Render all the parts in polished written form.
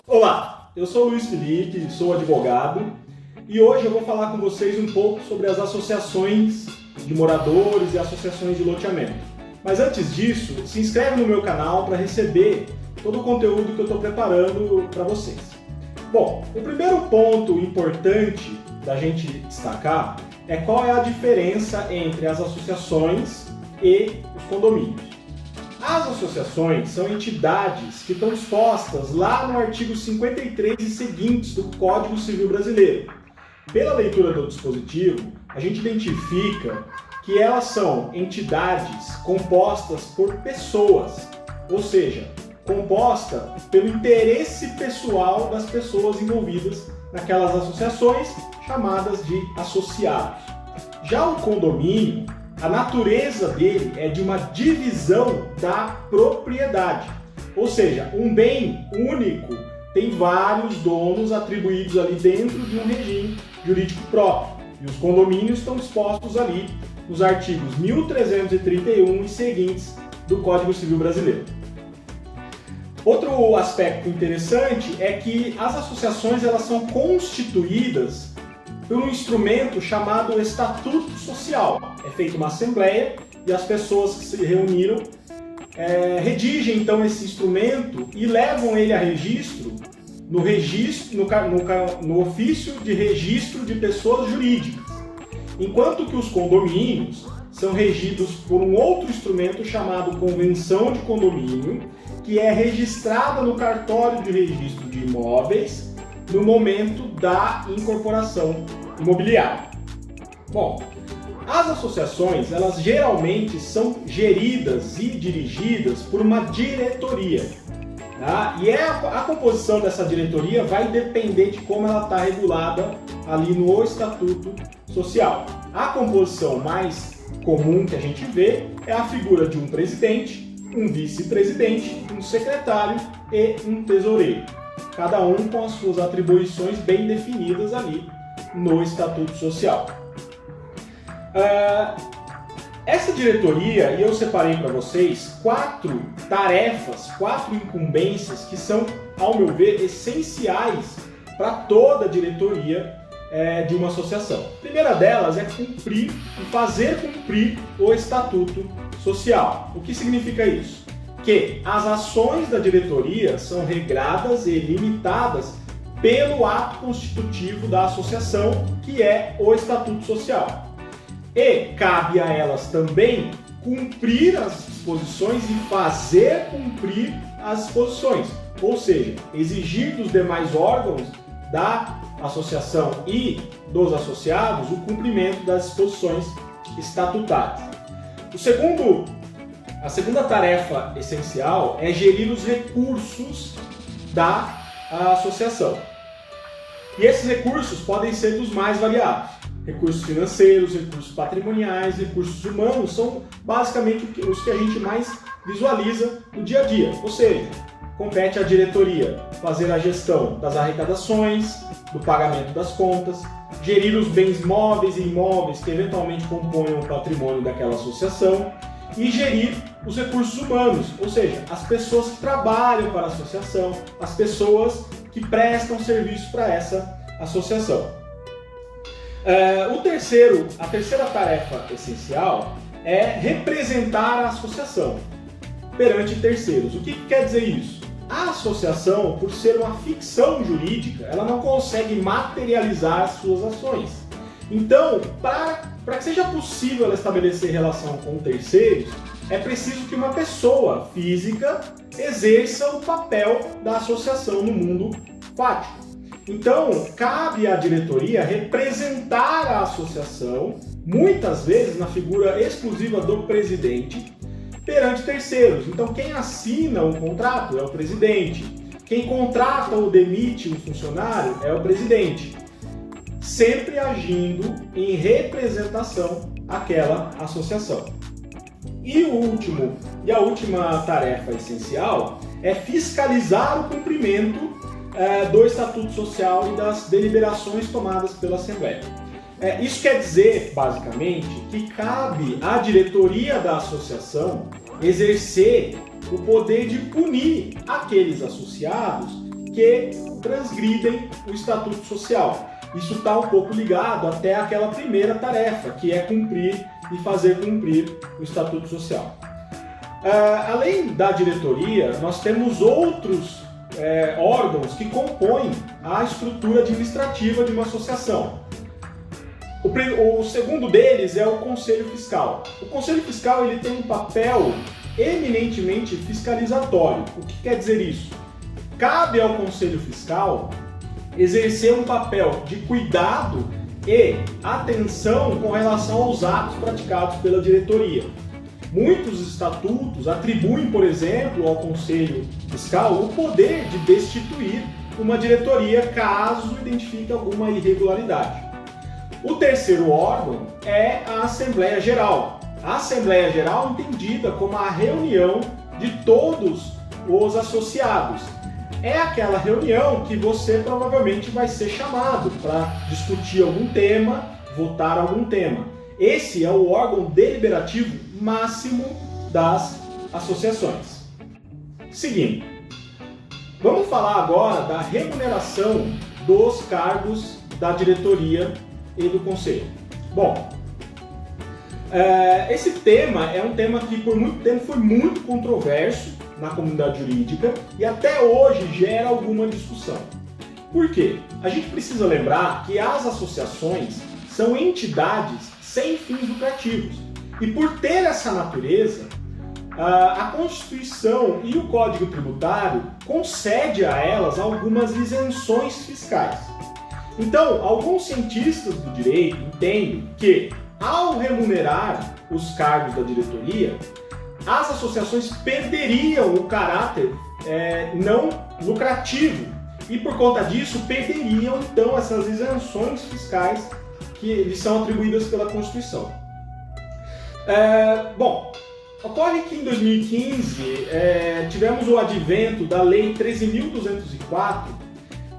Olá, eu sou o Luiz Felipe, sou advogado e hoje eu vou falar com vocês um pouco sobre as associações de moradores e associações de loteamento. Mas antes disso, se inscreve no meu canal para receber todo o conteúdo que eu estou preparando para vocês. Bom, o primeiro ponto importante da gente destacar é qual é a diferença entre as associações e os condomínios. As associações são entidades que estão dispostas lá no artigo 53 e seguintes do Código Civil Brasileiro. Pela leitura do dispositivo, a gente identifica que elas são entidades compostas por pessoas, ou seja, composta pelo interesse pessoal das pessoas envolvidas naquelas associações chamadas de associados. Já o condomínio, a natureza dele é de uma divisão da propriedade, ou seja, um bem único tem vários donos atribuídos ali dentro de um regime jurídico próprio. E os condomínios estão dispostos ali nos artigos 1331 e seguintes do Código Civil Brasileiro. Outro aspecto interessante é que as associações elas são constituídas por um instrumento chamado Estatuto Social. É feita uma assembleia e as pessoas que se reuniram redigem então esse instrumento e levam ele a registro no ofício de registro de pessoas jurídicas, enquanto que os condomínios são regidos por um outro instrumento chamado Convenção de Condomínio, que é registrada no cartório de registro de imóveis no momento da incorporação imobiliária. Bom, as associações, elas geralmente são geridas e dirigidas por uma diretoria, tá? E a composição dessa diretoria vai depender de como ela está regulada ali no Estatuto Social. A composição mais comum que a gente vê é a figura de um presidente, um vice-presidente, um secretário e um tesoureiro, cada um com as suas atribuições bem definidas ali no Estatuto Social. Essa diretoria, e eu separei para vocês 4 tarefas, 4 incumbências que são, ao meu ver, essenciais para toda a diretoria de uma associação. A primeira delas é cumprir e fazer cumprir o Estatuto Social. O que significa isso? Que as ações da diretoria são regradas e limitadas pelo ato constitutivo da associação, que é o Estatuto Social. E cabe a elas também cumprir as disposições e fazer cumprir as disposições, ou seja, exigir dos demais órgãos da associação e dos associados o cumprimento das disposições estatutárias. A segunda tarefa essencial é gerir os recursos da associação. E esses recursos podem ser dos mais variados. Recursos financeiros, recursos patrimoniais, recursos humanos são basicamente os que a gente mais visualiza no dia a dia. Ou seja, compete à diretoria fazer a gestão das arrecadações, do pagamento das contas, gerir os bens móveis e imóveis que eventualmente compõem o patrimônio daquela associação e gerir os recursos humanos, ou seja, as pessoas que trabalham para a associação, as pessoas que prestam serviço para essa associação. A terceira tarefa essencial é representar a associação perante terceiros. O que quer dizer isso? A associação, por ser uma ficção jurídica, ela não consegue materializar as suas ações. Então, para que seja possível ela estabelecer relação com terceiros, é preciso que uma pessoa física exerça o papel da associação no mundo fático. Então, cabe à diretoria representar a associação, muitas vezes na figura exclusiva do presidente, perante terceiros. Então, quem assina o contrato é o presidente. Quem contrata ou demite um funcionário é o presidente, sempre agindo em representação àquela associação. E a última tarefa essencial é fiscalizar o cumprimento do Estatuto Social e das deliberações tomadas pela Assembleia. Isso quer dizer, basicamente, que cabe à diretoria da associação exercer o poder de punir aqueles associados que transgridem o Estatuto Social. Isso está um pouco ligado até àquela primeira tarefa, que é cumprir e fazer cumprir o Estatuto Social. Além da diretoria, nós temos outros órgãos que compõem a estrutura administrativa de uma associação. O segundo deles é o Conselho Fiscal. O Conselho Fiscal ele tem um papel eminentemente fiscalizatório. O que quer dizer isso? Cabe ao Conselho Fiscal exercer um papel de cuidado e atenção com relação aos atos praticados pela diretoria. Muitos estatutos atribuem, por exemplo, ao Conselho Fiscal o poder de destituir uma diretoria caso identifique alguma irregularidade. O terceiro órgão é a Assembleia Geral. A Assembleia Geral entendida como a reunião de todos os associados. É aquela reunião que você provavelmente vai ser chamado para discutir algum tema, votar algum tema. Esse é o órgão deliberativo máximo das associações. Seguindo, vamos falar agora da remuneração dos cargos da diretoria e do conselho. Bom, esse tema é um tema que por muito tempo foi muito controverso na comunidade jurídica e até hoje gera alguma discussão. Por quê? A gente precisa lembrar que as associações são entidades sem fins lucrativos e por ter essa natureza, a Constituição e o Código Tributário concedem a elas algumas isenções fiscais. Então, alguns cientistas do direito entendem que, ao remunerar os cargos da diretoria, as associações perderiam o caráter não lucrativo e, por conta disso, perderiam, então, essas isenções fiscais que lhes são atribuídas pela Constituição. Bom, ocorre que em 2015 tivemos o advento da Lei 13.204,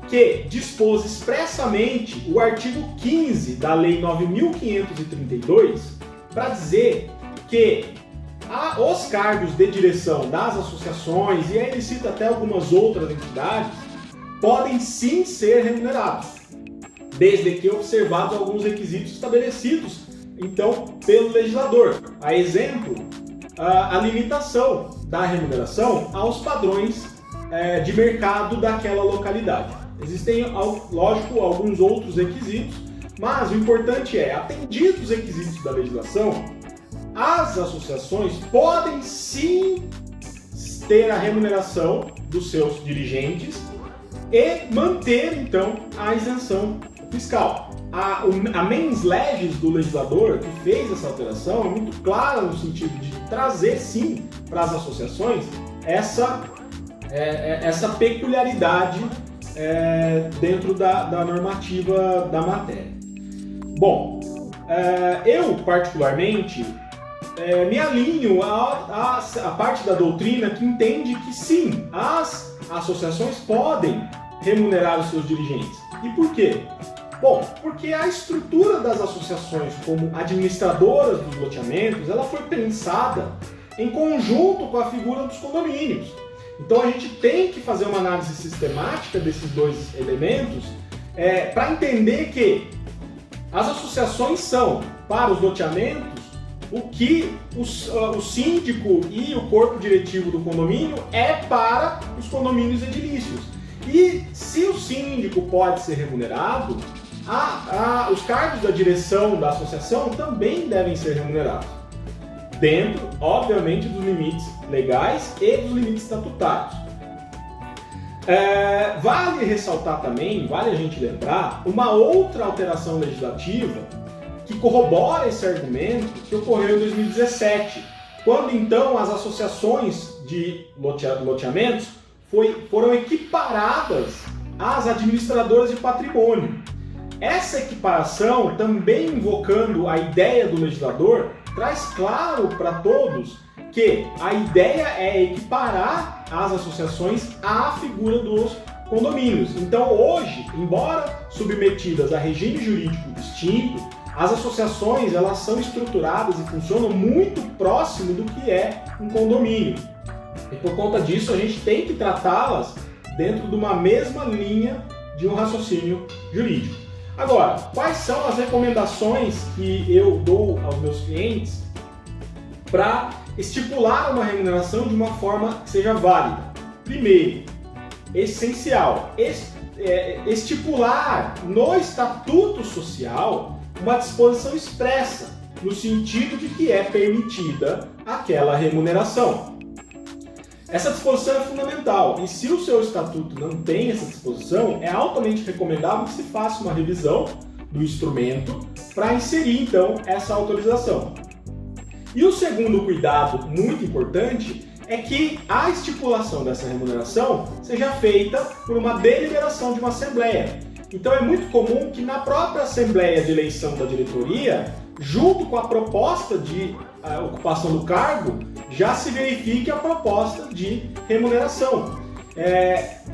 que dispôs expressamente o artigo 15 da Lei 9.532 para dizer que os cargos de direção das associações, e aí ele cita até algumas outras entidades, podem sim ser remunerados, desde que observados alguns requisitos estabelecidos, então, pelo legislador. A exemplo, a limitação da remuneração aos padrões de mercado daquela localidade. Existem, lógico, alguns outros requisitos, mas o importante é, atendidos os requisitos da legislação, as associações podem sim ter a remuneração dos seus dirigentes e manter, então, a isenção fiscal. A mens legis do legislador que fez essa alteração é muito clara no sentido de trazer, sim, para as associações essa peculiaridade dentro da normativa da matéria. Bom, eu particularmente me alinho à parte da doutrina que entende que sim, as associações podem remunerar os seus dirigentes. E por quê? Bom, porque a estrutura das associações como administradoras dos loteamentos, ela foi pensada em conjunto com a figura dos condomínios. Então a gente tem que fazer uma análise sistemática desses dois elementos para entender que as associações são, para os loteamentos, o que o síndico e o corpo diretivo do condomínio é para os condomínios edilícios. E se o síndico pode ser remunerado, os cargos da direção da associação também devem ser remunerados, dentro, obviamente, dos limites legais e dos limites estatutários. Vale ressaltar também, vale a gente lembrar, uma outra alteração legislativa que corrobora esse argumento que ocorreu em 2017, quando então as associações de loteamentos foram equiparadas às administradoras de patrimônio. Essa equiparação, também invocando a ideia do legislador, traz claro para todos que a ideia é equiparar as associações à figura dos condomínios. Então hoje, embora submetidas a regime jurídico distinto, as associações elas são estruturadas e funcionam muito próximo do que é um condomínio. E por conta disso a gente tem que tratá-las dentro de uma mesma linha de um raciocínio jurídico. Agora, quais são as recomendações que eu dou aos meus clientes para estipular uma remuneração de uma forma que seja válida? Primeiro, essencial, estipular no estatuto social uma disposição expressa, no sentido de que é permitida aquela remuneração. Essa disposição é fundamental, e se o seu estatuto não tem essa disposição, é altamente recomendável que se faça uma revisão do instrumento para inserir então essa autorização. E o segundo cuidado muito importante é que a estipulação dessa remuneração seja feita por uma deliberação de uma assembleia. Então é muito comum que na própria assembleia de eleição da diretoria, junto com a proposta de ocupação do cargo, já se verifique a proposta de remuneração.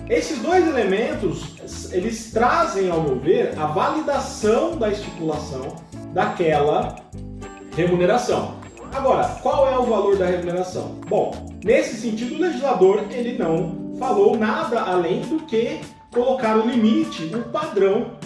Esses dois elementos, eles trazem, ao meu ver, a validação da estipulação daquela remuneração. Agora, qual é o valor da remuneração? Bom, nesse sentido, o legislador ele não falou nada além do que colocar o limite, o padrão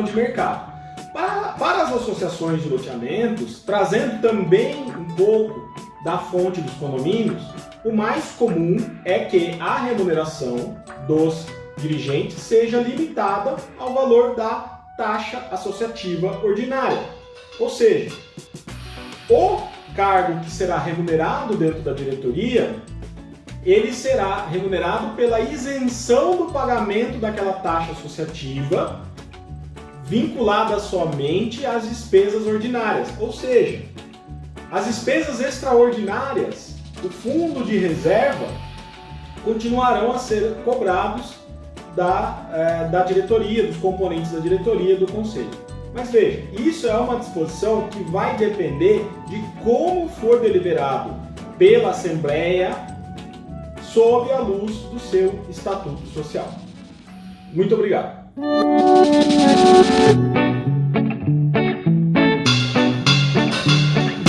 de mercado. Para as associações de loteamentos, trazendo também um pouco da fonte dos condomínios, o mais comum é que a remuneração dos dirigentes seja limitada ao valor da taxa associativa ordinária. Ou seja, o cargo que será remunerado dentro da diretoria, ele será remunerado pela isenção do pagamento daquela taxa associativa vinculada somente às despesas ordinárias. Ou seja, as despesas extraordinárias, o fundo de reserva, continuarão a ser cobrados da diretoria, dos componentes da diretoria do conselho. Mas veja, isso é uma disposição que vai depender de como for deliberado pela Assembleia sob a luz do seu Estatuto Social. Muito obrigado.